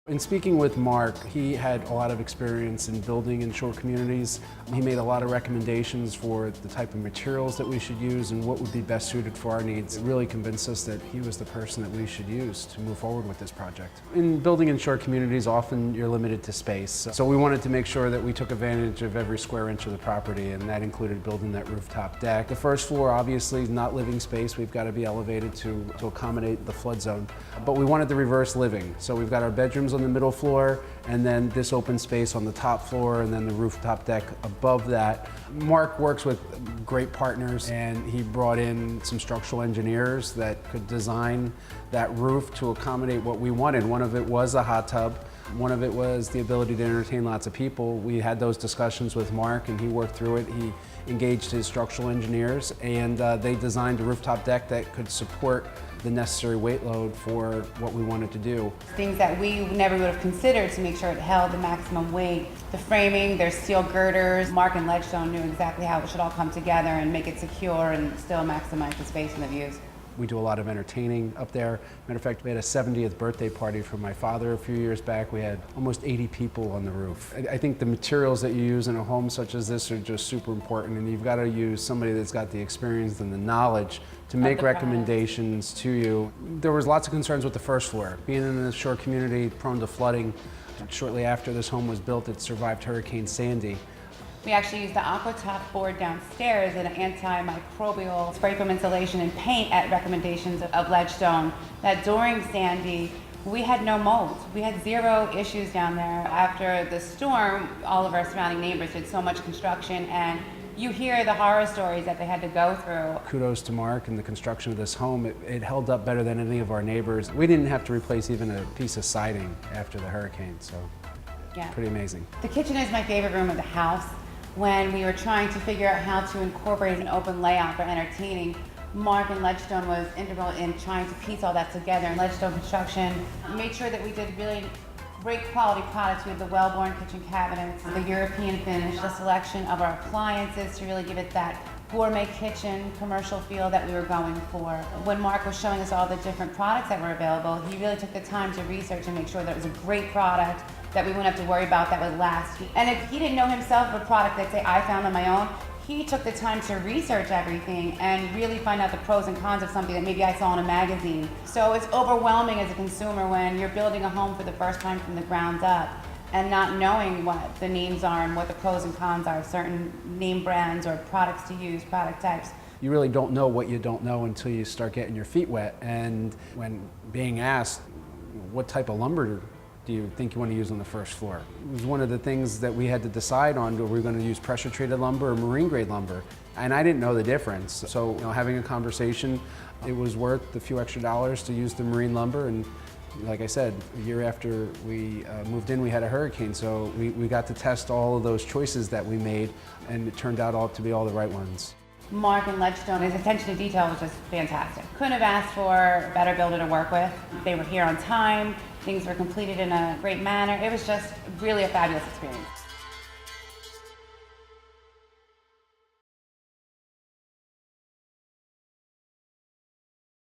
In speaking with Mark, he had a lot of experience in building in shore communities. He made a lot of recommendations for the type of materials that we should use and what would be best suited for our needs. It really convinced us that he was the person that we should use to move forward with this project. In building in shore communities, often you're limited to space. So we wanted to make sure that we took advantage of every square inch of the property, and that included building that rooftop deck. The first floor, obviously, is not living space. We've got to be elevated to accommodate the flood zone. But we wanted the reverse living. So we've got our bedrooms on the middle floor, and then this open space on the top floor, and then the rooftop deck above that. Mark works with great partners, and he brought in some structural engineers that could design that roof to accommodate what we wanted. One of it was a hot tub. One of it was the ability to entertain lots of people. We had those discussions with Mark, and he worked through it. He engaged his structural engineers, and they designed a rooftop deck that could support the necessary weight load for what we wanted to do. Things that we never would have considered to make sure it held the maximum weight. The framing, there's steel girders. Mark and Ledgestone knew exactly how it should all come together and make it secure and still maximize the space and the views. We do a lot of entertaining up there. Matter of fact, we had a 70th birthday party for my father a few years back. We had almost 80 people on the roof. I think the materials that you use in a home such as this are just super important, and you've got to use somebody that's got the experience and the knowledge to make recommendations to you. There was lots of concerns with the first floor. Being in a shore community prone to flooding, shortly after this home was built, it survived Hurricane Sandy. We actually used the aqua top board downstairs and antimicrobial spray foam insulation and paint at recommendations of Ledgestone. That during Sandy, we had no mold. We had zero issues down there. After the storm, all of our surrounding neighbors did so much construction, and you hear the horror stories that they had to go through. Kudos to Mark and the construction of this home. It held up better than any of our neighbors. We didn't have to replace even a piece of siding after the hurricane, so yeah, pretty amazing. The kitchen is my favorite room of the house. When we were trying to figure out how to incorporate an open layout for entertaining, Mark and Ledgestone was integral in trying to piece all that together. And Ledgestone Construction made sure that we did really great quality products. We had the well-born kitchen cabinets, the European finish, the selection of our appliances to really give it that gourmet kitchen commercial feel that we were going for. When Mark was showing us all the different products that were available, he really took the time to research and make sure that it was a great product that we wouldn't have to worry about, that would last. And if he didn't know himself of a product that, say, I found on my own, he took the time to research everything and really find out the pros and cons of something that maybe I saw in a magazine. So it's overwhelming as a consumer when you're building a home for the first time from the ground up and not knowing what the names are and what the pros and cons are of certain name brands or products to use, product types. You really don't know what you don't know until you start getting your feet wet. And when being asked, what type of lumber do you think you want to use on the first floor? It was one of the things that we had to decide on. Were we going to use pressure treated lumber or marine grade lumber? And I didn't know the difference. So having a conversation, it was worth a few extra dollars to use the marine lumber. And like I said, a year after we moved in, we had a hurricane. So we got to test all of those choices that we made, and it turned out all to be all the right ones. Mark and Ledgestone, his attention to detail was just fantastic. Couldn't have asked for a better builder to work with. They were here on time, things were completed in a great manner. It was just really a fabulous experience.